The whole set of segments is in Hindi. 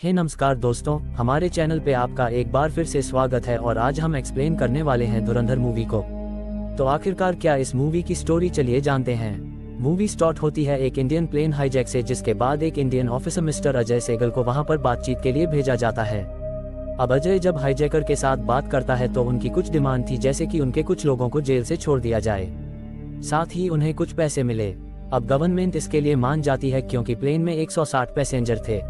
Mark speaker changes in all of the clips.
Speaker 1: हे नमस्कार दोस्तों, हमारे चैनल पे आपका एक बार फिर से स्वागत है और आज हम एक्सप्लेन करने वाले हैं धुरंधर मूवी को। तो आखिरकार क्या इस मूवी की स्टोरी, चलिए जानते हैं। मूवी स्टार्ट होती है एक इंडियन प्लेन हाईजैक से, जिसके बाद एक Indian officer mister Ajay Sehgal को वहां पर बातचीत के लिए भेजा जाता है। अब अजय जब हाईजैकर के साथ बात करता है तो उनकी कुछ डिमांड थी, जैसे कि उनके कुछ लोगों को जेल से छोड़ दिया जाए, साथ ही उन्हें कुछ पैसे मिले। अब गवर्नमेंट इसके लिए मान जाती है क्योंकि प्लेन में 160 पैसेंजर थे।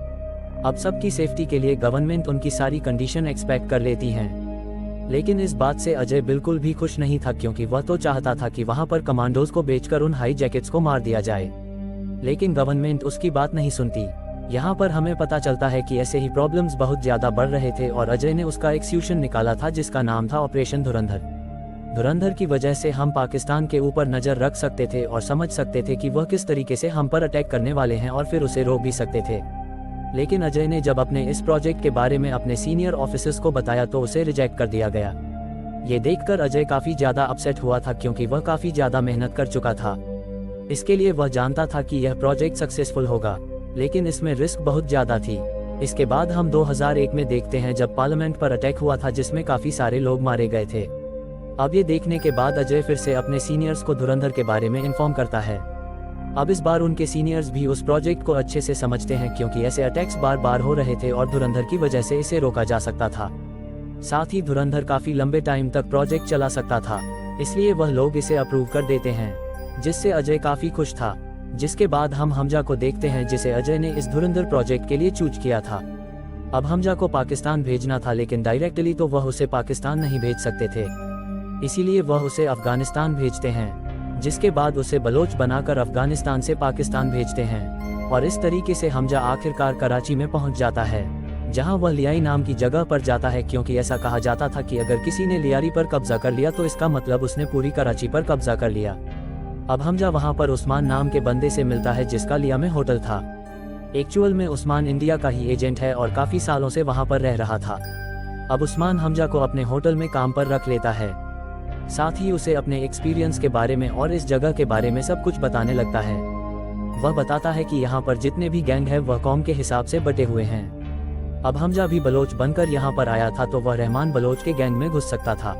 Speaker 1: अब सबकी सेफ्टी के लिए गवर्नमेंट उनकी सारी कंडीशन एक्सपेक्ट कर लेती हैं। लेकिन इस बात से अजय बिल्कुल भी खुश नहीं था, क्योंकि वह तो चाहता था कि वहां पर कमांडोज को बेचकर उन हाई जैकेट्स को मार दिया जाए। लेकिन गवर्नमेंट उसकी बात नहीं सुनती। यहाँ पर हमें पता चलता है कि ऐसे ही प्रॉब्लम्स बहुत ज्यादा बढ़ रहे थे और अजय ने उसका एक सॉल्यूशन निकाला था, जिसका नाम था ऑपरेशन धुरंधर। धुरंधर की वजह से हम पाकिस्तान के ऊपर नजर रख सकते थे और समझ सकते थे कि वह किस तरीके से हम पर अटैक करने वाले हैं, और फिर उसे रोक भी सकते थे। लेकिन अजय ने जब अपने इस प्रोजेक्ट के बारे में अपने सीनियर ऑफिसर्स को बताया तो उसे रिजेक्ट कर दिया गया। ये देखकर अजय काफी ज्यादा अपसेट हुआ था, क्योंकि वह काफी ज्यादा मेहनत कर चुका था। इसके लिए वह जानता था कि यह प्रोजेक्ट सक्सेसफुल होगा, लेकिन इसमें रिस्क बहुत ज्यादा थी। इसके बाद हम 2001 में देखते हैं जब पार्लियामेंट पर अटैक हुआ था, जिसमें काफी सारे लोग मारे गए थे। अब ये देखने के बाद अजय फिर से अपने सीनियर्स को धुरंधर के बारे में इन्फॉर्म करता है। अब इस बार उनके सीनियर्स भी उस प्रोजेक्ट को अच्छे से समझते हैं, क्योंकि ऐसे अटैक्स बार बार हो रहे थे और धुरंधर की वजह से इसे रोका जा सकता था। साथ ही धुरंधर काफी लंबे टाइम तक प्रोजेक्ट चला सकता था, इसलिए वह लोग इसे अप्रूव कर देते हैं, जिससे अजय काफी खुश था। जिसके बाद हम हमजा को देखते हैं, जिसे अजय ने इस धुरंधर प्रोजेक्ट के लिए चूज किया था। अब हमजा को पाकिस्तान भेजना था, लेकिन डायरेक्टली तो वह उसे पाकिस्तान नहीं भेज सकते थे, इसीलिए वह उसे अफगानिस्तान भेजते हैं। जिसके बाद उसे बलोच बनाकर अफगानिस्तान से पाकिस्तान भेजते हैं, और इस तरीके से हमजा आखिरकार कराची में पहुंच जाता है, जहां वह लियारी नाम की जगह पर जाता है, क्योंकि ऐसा कहा जाता था कि अगर किसी ने लियारी पर कब्जा कर लिया तो इसका मतलब उसने पूरी कराची पर कब्जा कर लिया। अब हमजा वहां पर उस्मान नाम के बंदे से मिलता है, जिसका लिया में होटल था। एक्चुअल में उस्मान इंडिया का ही एजेंट है और काफी सालों से वहां पर रह रहा था। अब उस्मान हमजा को अपने होटल में काम पर रख लेता है, साथ ही उसे अपने एक्सपीरियंस के बारे में और इस जगह के बारे में सब कुछ बताने लगता है। वह बताता है कि यहाँ पर जितने भी गैंग है वह कौम के हिसाब से बटे हुए हैं। अब हमजा भी बलोच बनकर यहाँ पर आया था, तो वह रहमान बलोच के गैंग में घुस सकता था।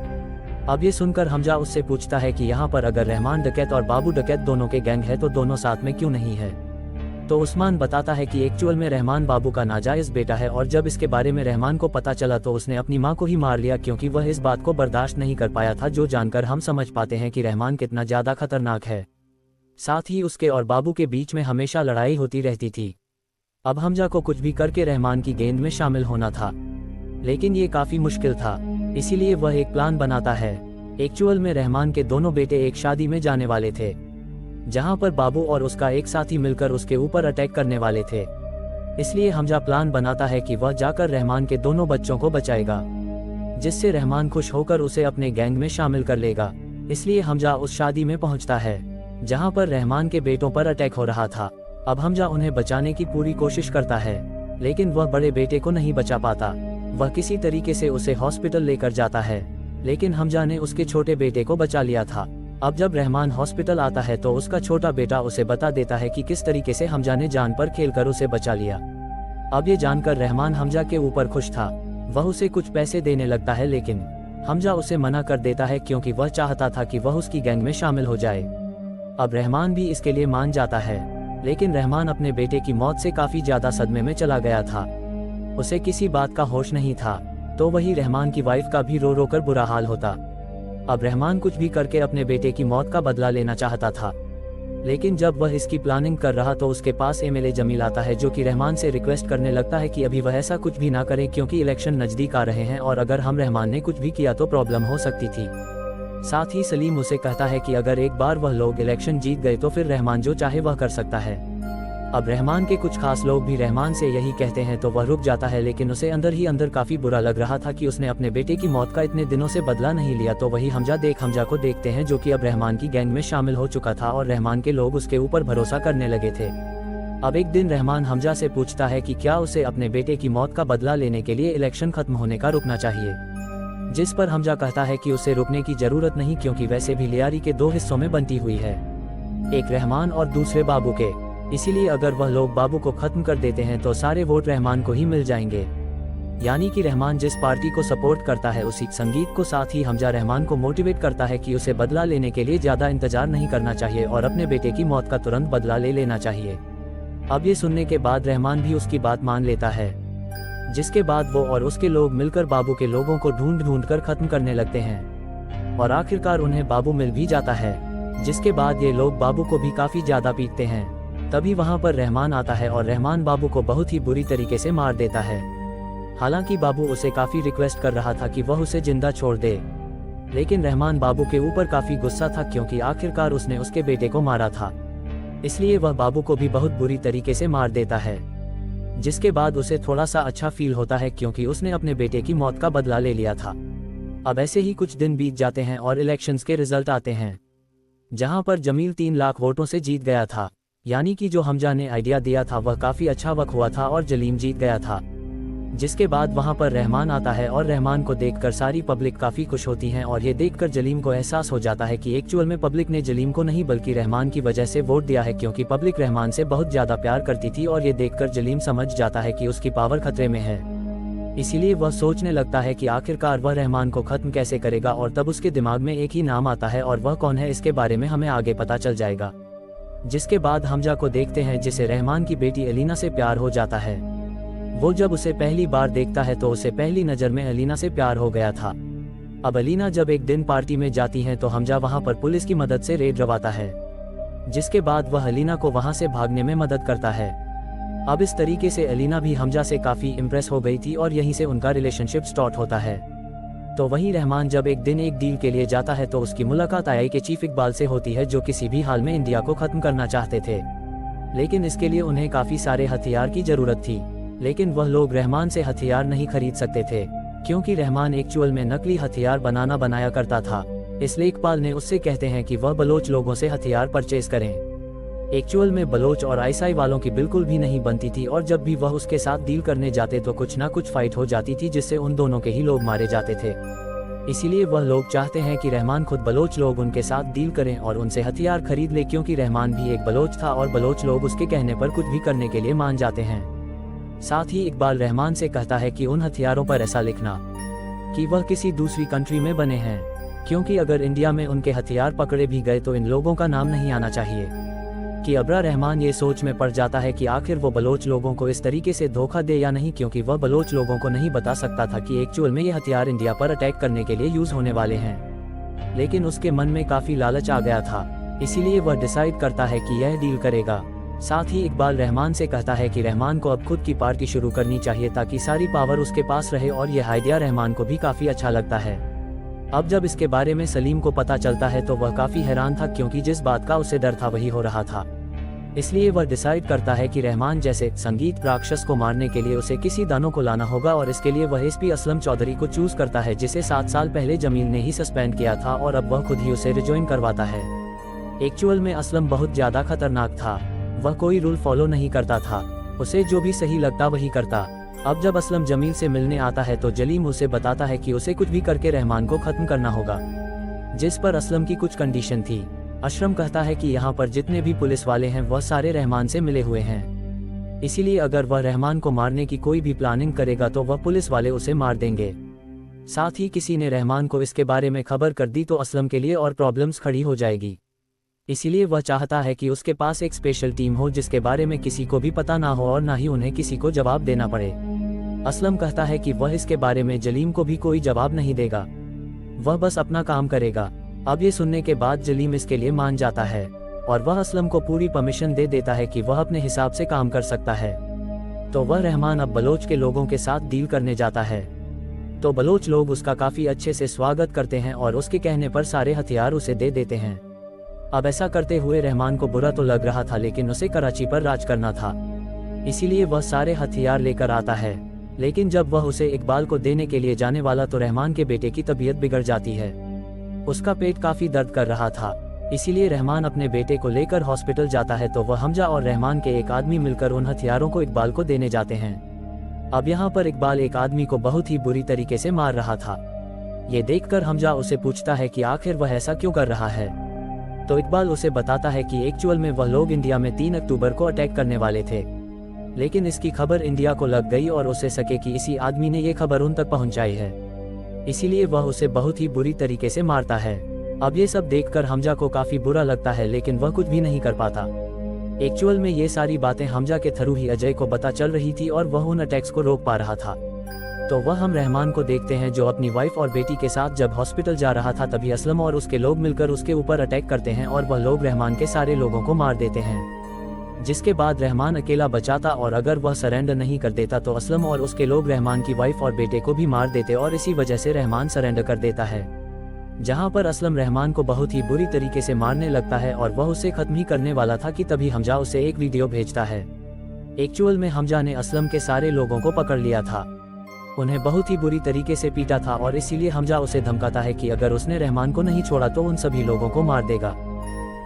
Speaker 1: अब ये सुनकर हमजा उससे पूछता है कि यहाँ पर अगर रहमान डकैत और बाबू डकैत दोनों के गैंग है तो दोनों साथ में क्यों नहीं है। तो उस्मान बताता है कि एक्चुअल में रहमान बाबू का नाजायज बेटा है, और जब इसके बारे में रहमान को पता चला तो उसने अपनी मां को ही मार लिया, क्योंकि वह इस बात को बर्दाश्त नहीं कर पाया था। जो जानकर हम समझ पाते हैं कि रहमान कितना ज्यादा खतरनाक है। साथ ही उसके और बाबू के बीच में हमेशा लड़ाई होती रहती थी। अब हमजा को कुछ भी करके रहमान की गेंद में शामिल होना था, लेकिन ये काफी मुश्किल था, इसीलिए वह एक प्लान बनाता है। एक्चुअल में रहमान के दोनों बेटे एक शादी में जाने वाले थे, जहां पर बाबू और उसका एक साथी मिलकर उसके ऊपर अटैक करने वाले थे। इसलिए हमजा प्लान बनाता है कि वह जाकर रहमान के दोनों बच्चों को बचाएगा, जिससे रहमान खुश होकर उसे अपने गैंग में शामिल कर लेगा। इसलिए हमजा उस शादी में पहुंचता है, जहां पर रहमान के बेटों पर अटैक हो रहा था। अब हमजा उन्हें बचाने की पूरी कोशिश करता है, लेकिन वह बड़े बेटे को नहीं बचा पाता। वह किसी तरीके से उसे हॉस्पिटल लेकर जाता है, लेकिन हमजा ने उसके छोटे बेटे को बचा लिया था। अब जब रहमान हॉस्पिटल आता है तो उसका छोटा बेटा उसे बता देता है कि किस तरीके से हमजा ने जान पर खेलकर उसे बचा लिया। अब ये जानकर रहमान हमजा के ऊपर खुश था। वह उसे कुछ पैसे देने लगता है, लेकिन हमजा उसे मना कर देता है, क्योंकि वह चाहता था कि वह उसकी गैंग में शामिल हो जाए। अब रहमान भी इसके लिए मान जाता है, लेकिन रहमान अपने बेटे की मौत से काफी ज्यादा सदमे में चला गया था। उसे किसी बात का होश नहीं था, तो वही रहमान की वाइफ का भी रो रो कर बुरा हाल होता। अब रहमान कुछ भी करके अपने बेटे की मौत का बदला लेना चाहता था, लेकिन जब वह इसकी प्लानिंग कर रहा तो उसके पास एमएलए जमील आता है, जो कि रहमान से रिक्वेस्ट करने लगता है कि अभी वह ऐसा कुछ भी ना करे, क्योंकि इलेक्शन नजदीक आ रहे हैं और अगर हम रहमान ने कुछ भी किया तो प्रॉब्लम हो सकती थी। साथ ही सलीम उसे कहता है कि अगर एक बार वह लोग इलेक्शन जीत गए तो फिर रहमान जो चाहे वह कर सकता है। अब रहमान के कुछ खास लोग भी रहमान से यही कहते हैं, तो वह रुक जाता है, लेकिन उसे अंदर ही अंदर काफी बुरा लग रहा था कि उसने अपने बेटे की मौत का इतने दिनों से बदला नहीं लिया। तो वही हमजा को देखते हैं, जो कि अब रहमान की गैंग में शामिल हो चुका था और रहमान के लोग उसके ऊपर भरोसा करने लगे थे। अब एक दिन रहमान हमजा से पूछता है कि क्या उसे अपने बेटे की मौत का बदला लेने के लिए इलेक्शन खत्म होने का रुकना चाहिए, जिस पर हमजा कहता है कि उसे रुकने की जरूरत नहीं, क्योंकि वैसे भी लियारी के दो हिस्सों में बनती हुई है, एक रहमान और दूसरे बाबू के। इसीलिए अगर वह लोग बाबू को खत्म कर देते हैं तो सारे वोट रहमान को ही मिल जाएंगे। यानी कि रहमान जिस पार्टी को सपोर्ट करता है उसी संगीत को, साथ ही हमजा रहमान को मोटिवेट करता है कि उसे बदला लेने के लिए ज़्यादा इंतजार नहीं करना चाहिए और अपने बेटे की मौत का तुरंत बदला ले लेना चाहिए। अब ये सुनने के बाद रहमान भी उसकी बात मान लेता है, जिसके बाद वो और उसके लोग मिलकर बाबू के लोगों को ढूंढ ढूंढ कर खत्म करने लगते हैं और आखिरकार उन्हें बाबू मिल भी जाता है, जिसके बाद ये लोग बाबू को भी काफ़ी ज़्यादा पीटते हैं। तभी वहाँ पर रहमान आता है और रहमान बाबू को बहुत ही बुरी तरीके से मार देता है। हालांकि बाबू उसे काफ़ी रिक्वेस्ट कर रहा था कि वह उसे जिंदा छोड़ दे, लेकिन रहमान बाबू के ऊपर काफ़ी गुस्सा था क्योंकि आखिरकार उसने उसके बेटे को मारा था। इसलिए वह बाबू को भी बहुत बुरी तरीके से मार देता है, जिसके बाद उसे थोड़ा सा अच्छा फील होता है क्योंकि उसने अपने बेटे की मौत का बदला ले लिया था। अब ऐसे ही कुछ दिन बीत जाते हैं और इलेक्शंस के रिजल्ट आते हैं, जहां पर जमील 3 लाख वोटों से जीत गया था। यानी कि जो हमजा ने आइडिया दिया था वह काफ़ी अच्छा वक्त हुआ था और जलीम जीत गया था। जिसके बाद वहां पर रहमान आता है और रहमान को देखकर सारी पब्लिक काफ़ी खुश होती है और ये देखकर जलीम को एहसास हो जाता है कि एक्चुअल में पब्लिक ने जलीम को नहीं बल्कि रहमान की वजह से वोट दिया है, क्योंकि पब्लिक रहमान से बहुत ज़्यादा प्यार करती थी और ये देखकर जलीम समझ जाता है कि उसकी पावर खतरे में है। इसीलिए वह सोचने लगता है कि आखिरकार वह रहमान को खत्म कैसे करेगा और तब उसके दिमाग में एक ही नाम आता है और वह कौन है इसके बारे में हमें आगे पता चल जाएगा। जिसके बाद हमजा को देखते हैं जिसे रहमान की बेटी अलीना से प्यार हो जाता है। वो जब उसे पहली बार देखता है तो उसे पहली नज़र में अलीना से प्यार हो गया था। अब अलीना जब एक दिन पार्टी में जाती हैं तो हमजा वहां पर पुलिस की मदद से रेड करवाता है, जिसके बाद वह अलीना को वहां से भागने में मदद करता है। अब इस तरीके से अलीना भी हमजा से काफ़ी इम्प्रेस हो गई थी और यहीं से उनका रिलेशनशिप स्टार्ट होता है। तो वहीं रहमान जब एक दिन एक डील के लिए जाता है तो उसकी मुलाकात आई के चीफ इकबाल से होती है, जो किसी भी हाल में इंडिया को ख़त्म करना चाहते थे, लेकिन इसके लिए उन्हें काफ़ी सारे हथियार की ज़रूरत थी। लेकिन वह लोग रहमान से हथियार नहीं खरीद सकते थे क्योंकि रहमान एक्चुअल में नकली हथियार बनाया करता था। इसलिए इकबाल ने उससे कहते हैं कि वह बलोच लोगों से हथियार परचेज करें। एक्चुअल में बलोच और आईसाई वालों की बिल्कुल भी नहीं बनती थी और जब भी वह उसके साथ डील करने जाते तो कुछ ना कुछ फाइट हो जाती थी, जिससे उन दोनों के ही लोग मारे जाते थे। इसीलिए वह लोग चाहते हैं कि रहमान खुद बलोच लोग उनके साथ डील करें और उनसे हथियार खरीद ले, क्योंकि रहमान भी एक बलोच था और बलोच लोग उसके कहने पर कुछ भी करने के लिए मान जाते हैं। साथ ही इकबाल रहमान से कहता है कि उन हथियारों पर ऐसा लिखना कि वह किसी दूसरी कंट्री में बने हैं, क्योंकि अगर इंडिया में उनके हथियार पकड़े भी गए तो इन लोगों का नाम नहीं आना चाहिए। कि अब्रा रहमान ये सोच में पड़ जाता है कि आखिर वो बलोच लोगों को इस तरीके से धोखा दे या नहीं, क्योंकि वह बलोच लोगों को नहीं बता सकता था कि एक्चुअल में ये हथियार इंडिया पर अटैक करने के लिए यूज होने वाले हैं। लेकिन उसके मन में काफ़ी लालच आ गया था, इसीलिए वह डिसाइड करता है कि यह डील करेगा। साथ ही इकबाल रहमान से कहता है कि रहमान को अब खुद की पार्टी शुरू करनी चाहिए ताकि सारी पावर उसके पास रहे, और यह आइडिया रहमान को भी काफ़ी अच्छा लगता है। अब जब इसके बारे में सलीम को पता चलता है तो वह काफ़ी हैरान था, क्योंकि जिस बात का उसे डर था वही हो रहा था। इसलिए वह डिसाइड करता है कि रहमान जैसे संगीत राक्षस को मारने के लिए उसे किसी दानों को लाना होगा, और इसके लिए वह एसपी असलम चौधरी को चूज करता है, जिसे 7 साल पहले जमील ने ही सस्पेंड किया था और अब वह खुद ही उसे रिजॉइन करवाता है। एक्चुअल में असलम बहुत ज़्यादा खतरनाक था, वह कोई रूल फॉलो नहीं करता था, उसे जो भी सही लगता वही करता। अब जब असलम जमील से मिलने आता है तो जलीम उसे बताता है कि उसे कुछ भी करके रहमान को खत्म करना होगा, जिस पर असलम की कुछ कंडीशन थी। अशरम कहता है कि यहाँ पर जितने भी पुलिस वाले हैं वह सारे रहमान से मिले हुए हैं, इसीलिए अगर वह रहमान को मारने की कोई भी प्लानिंग करेगा तो वह पुलिस वाले उसे मार देंगे। साथ ही किसी ने रहमान को इसके बारे में खबर कर दी तो असलम के लिए और प्रॉब्लम्स खड़ी हो जाएगी। इसीलिए वह चाहता है कि उसके पास एक स्पेशल टीम हो जिसके बारे में किसी को भी पता ना हो और ना ही उन्हें किसी को जवाब देना पड़े। असलम कहता है कि वह इसके बारे में जलीम को भी कोई जवाब नहीं देगा, वह बस अपना काम करेगा। अब ये सुनने के बाद जलीम इसके लिए मान जाता है और वह असलम को पूरी परमिशन दे देता है कि वह अपने हिसाब से काम कर सकता है। तो वह रहमान अब बलोच के लोगों के साथ डील करने जाता है, तो बलोच लोग उसका काफ़ी अच्छे से स्वागत करते हैं और उसके कहने पर सारे हथियार उसे दे देते हैं। अब ऐसा करते हुए रहमान को बुरा तो लग रहा था, लेकिन उसे कराची पर राज करना था, इसीलिए वह सारे हथियार लेकर आता है। लेकिन जब वह उसे इकबाल को देने के लिए जाने वाला तो रहमान के बेटे की तबीयत बिगड़ जाती है, उसका पेट काफ़ी दर्द कर रहा था। इसीलिए रहमान अपने बेटे को लेकर हॉस्पिटल जाता है, तो वह हमजा और रहमान के एक आदमी मिलकर उन हथियारों को इकबाल को देने जाते हैं। अब यहाँ पर इकबाल एक आदमी को बहुत ही बुरी तरीके से मार रहा था। ये देखकर हमजा उसे पूछता है कि आखिर वह ऐसा क्यों कर रहा है। तो इकबाल उसे बताता है कि एक्चुअल में वह लोग इंडिया में 3 अक्टूबर को अटैक करने वाले थे, लेकिन इसकी खबर इंडिया को लग गई और उसे सके कि इसी आदमी ने ये खबर उन तक पहुंचाई है, इसीलिए वह उसे बहुत ही बुरी तरीके से मारता है। अब ये सब देखकर हमजा को काफी बुरा लगता है, लेकिन वह कुछ भी नहीं कर पाता। एक्चुअल में ये सारी बातें हमजा के थ्रू ही अजय को पता चल रही थी और वह उन अटैक्स को रोक पा रहा था। तो वह हम रहमान को देखते हैं जो अपनी वाइफ और बेटी के साथ जब हॉस्पिटल जा रहा था, तभी असलम और उसके लोग मिलकर उसके ऊपर अटैक करते हैं और वह लोग रहमान के सारे लोगों को मार देते हैं, जिसके बाद रहमान अकेला बचाता और अगर वह सरेंडर नहीं कर देता तो असलम और उसके लोग रहमान की वाइफ और बेटे को भी मार देते और इसी वजह से रहमान सरेंडर कर देता है, जहां पर असलम रहमान को बहुत ही बुरी तरीके से मारने लगता है और वह उसे खत्म ही करने वाला था कि तभी हमजा उसे एक वीडियो भेजता है। एक्चुअल में हमजा ने असलम के सारे लोगों को पकड़ लिया था, उन्हें बहुत ही बुरी तरीके से पीटा था और इसीलिए हमजा उसे धमकाता है कि अगर उसने रहमान को नहीं छोड़ा तो उन सभी लोगों को मार देगा।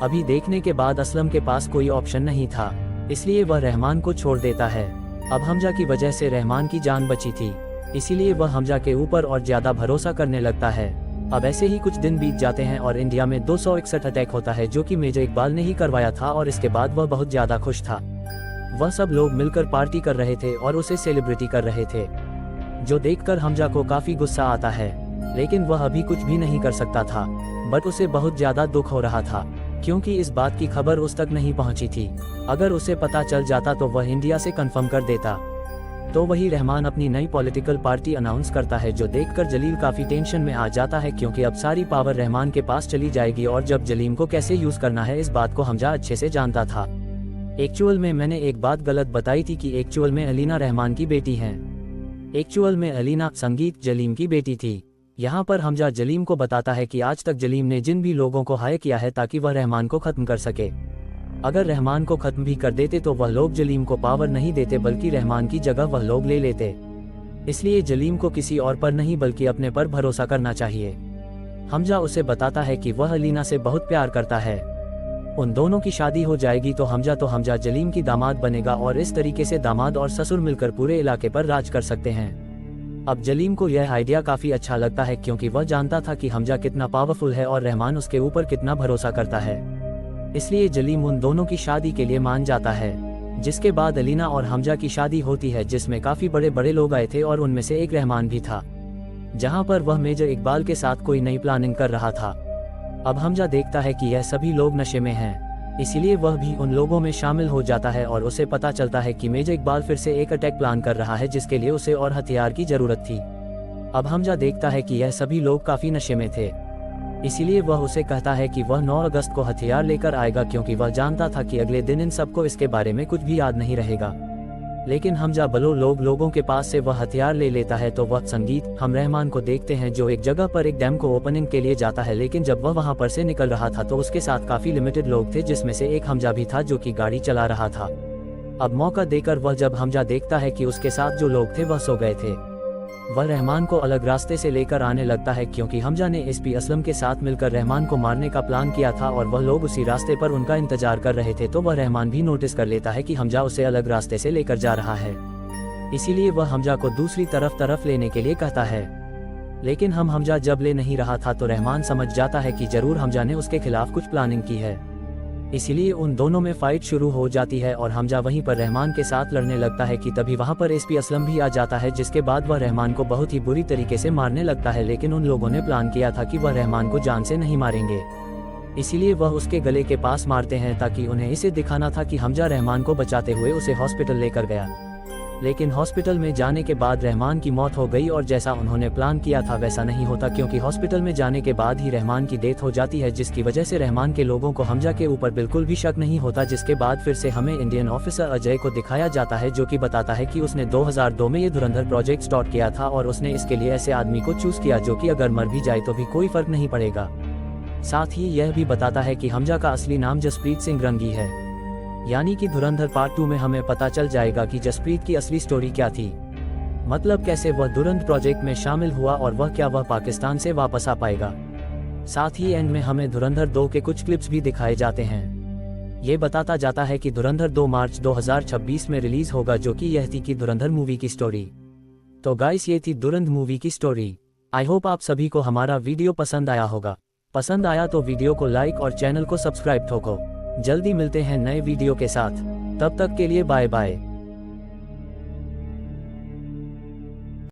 Speaker 1: अभी देखने के बाद असलम के पास कोई ऑप्शन नहीं था, इसलिए वह रहमान को छोड़ देता है। अब हमजा की वजह से रहमान की जान बची थी, इसीलिए वह हमजा के ऊपर और ज्यादा भरोसा करने लगता है। अब ऐसे ही कुछ दिन बीत जाते हैं और इंडिया में 261 अटैक होता है, जो कि मेजर इकबाल ने ही करवाया था और इसके बाद वह बहुत ज्यादा खुश था। वह सब लोग मिलकर पार्टी कर रहे थे और उसे सेलिब्रिटी कर रहे थे, जो देखकर हमजा को काफी गुस्सा आता है, लेकिन वह अभी कुछ भी नहीं कर सकता था। बट उसे बहुत ज्यादा दुख हो रहा था, क्योंकि इस बात की खबर उस तक नहीं पहुंची थी। अगर उसे पता चल जाता तो वह इंडिया से कंफर्म कर देता। तो वही रहमान अपनी नई पॉलिटिकल पार्टी अनाउंस करता है, जो देखकर जलील काफी टेंशन में आ जाता है, क्योंकि अब सारी पावर रहमान के पास चली जाएगी और जब जलीम को कैसे यूज करना है इस बात को हमजा अच्छे से जानता था। एक्चुअल में मैंने एक बात गलत बताई थी कि एक्चुअल में अलीना रहमान की बेटी है। एक्चुअल में अलीना संगीत जलीम की बेटी थी। यहाँ पर हमजा जलीम को बताता है कि आज तक जलीम ने जिन भी लोगों को हायर किया है ताकि वह रहमान को खत्म कर सके, अगर रहमान को खत्म भी कर देते तो वह लोग जलीम को पावर नहीं देते, बल्कि रहमान की जगह वह लोग ले लेते। इसलिए जलीम को किसी और पर नहीं बल्कि अपने पर भरोसा करना चाहिए। हमजा उसे बताता है कि वह अलीना से बहुत प्यार करता है, उन दोनों की शादी हो जाएगी तो हमजा जलीम की दामाद बनेगा और इस तरीके से दामाद और ससुर मिलकर पूरे इलाके पर राज कर सकते हैं। अब जलीम को यह आइडिया काफी अच्छा लगता है, क्योंकि वह जानता था कि हमजा कितना पावरफुल है और रहमान उसके ऊपर कितना भरोसा करता है, इसलिए जलीम उन दोनों की शादी के लिए मान जाता है। जिसके बाद अलीना और हमजा की शादी होती है, जिसमें काफी बड़े बड़े लोग आए थे और उनमें से एक रहमान भी था, जहां पर वह मेजर इकबाल के साथ कोई नई प्लानिंग कर रहा था। अब हमजा देखता है कि यह सभी लोग नशे में हैं, इसीलिए वह भी उन लोगों में शामिल हो जाता है और उसे पता चलता है कि मेजर इकबाल फिर से एक अटैक प्लान कर रहा है, जिसके लिए उसे और हथियार की जरूरत थी। अब हमजा देखता है कि यह सभी लोग काफी नशे में थे, इसीलिए वह उसे कहता है कि वह 9 अगस्त को हथियार लेकर आएगा, क्योंकि वह जानता था कि अगले दिन इन सबको इसके बारे में कुछ भी याद नहीं रहेगा। लेकिन हमजा लोगों के पास से वह हथियार ले लेता है। तो वह संगीत हम रहमान को देखते हैं जो एक जगह पर एक डैम को ओपनिंग के लिए जाता है, लेकिन जब वह वहां पर से निकल रहा था तो उसके साथ काफी लिमिटेड लोग थे, जिसमें से एक हमजा भी था जो कि गाड़ी चला रहा था। अब मौका देकर वह जब हमजा देखता है कि उसके साथ जो लोग थे वह सो गए थे, वह रहमान को अलग रास्ते से लेकर आने लगता है, क्योंकि हमजा ने एसपी असलम के साथ मिलकर रहमान को मारने का प्लान किया था और वह लोग उसी रास्ते पर उनका इंतजार कर रहे थे। तो वह रहमान भी नोटिस कर लेता है कि हमजा उसे अलग रास्ते से लेकर जा रहा है, इसीलिए वह हमजा को दूसरी तरफ लेने के लिए कहता है। लेकिन हमजा जब ले नहीं रहा था तो रहमान समझ जाता है कि जरूर हमजा ने उसके खिलाफ कुछ प्लानिंग की है, इसीलिए उन दोनों में फाइट शुरू हो जाती है और हमजा वहीं पर रहमान के साथ लड़ने लगता है कि तभी वहां पर एसपी असलम भी आ जाता है, जिसके बाद वह रहमान को बहुत ही बुरी तरीके से मारने लगता है। लेकिन उन लोगों ने प्लान किया था कि वह रहमान को जान से नहीं मारेंगे, इसीलिए वह उसके गले के पास मारते हैं ताकि उन्हें इसे दिखाना था कि हमजा रहमान को बचाते हुए उसे हॉस्पिटल लेकर गया। लेकिन हॉस्पिटल में जाने के बाद रहमान की मौत हो गई और जैसा उन्होंने प्लान किया था वैसा नहीं होता, क्योंकि हॉस्पिटल में जाने के बाद ही रहमान की डेथ हो जाती है, जिसकी वजह से रहमान के लोगों को हमजा के ऊपर बिल्कुल भी शक नहीं होता। जिसके बाद फिर से हमें इंडियन ऑफिसर अजय को दिखाया जाता है, जो कि बताता है कि उसने 2002 में ये धुरंधर प्रोजेक्ट स्टार्ट किया था और उसने इसके लिए ऐसे आदमी को चूज किया जो कि अगर मर भी जाए तो भी कोई फर्क नहीं पड़ेगा। साथ ही यह भी बताता है कि हमजा का असली नाम जसप्रीत सिंह रंगी है, यानी कि धुरंधर पार्ट 2 में हमें पता चल जाएगा कि जसप्रीत की असली स्टोरी क्या थी, मतलब कैसे वह धुरंधर प्रोजेक्ट में शामिल हुआ और वह पाकिस्तान से वापस आ पाएगा। साथ ही एंड में हमें धुरंधर 2 के कुछ क्लिप्स भी दिखाए जाते हैं। ये बताता जाता है कि धुरंधर 2 मार्च 2026 में रिलीज होगा, जो कि यह थी कि धुरंधर मूवी की स्टोरी। तो गाइस, ये थी धुरंधर मूवी की स्टोरी। आई होप आप सभी को हमारा वीडियो पसंद आया होगा। पसंद आया तो वीडियो को लाइक और चैनल को सब्सक्राइब ठोको। जल्दी मिलते हैं नए वीडियो के साथ, तब तक के लिए बाय बाय।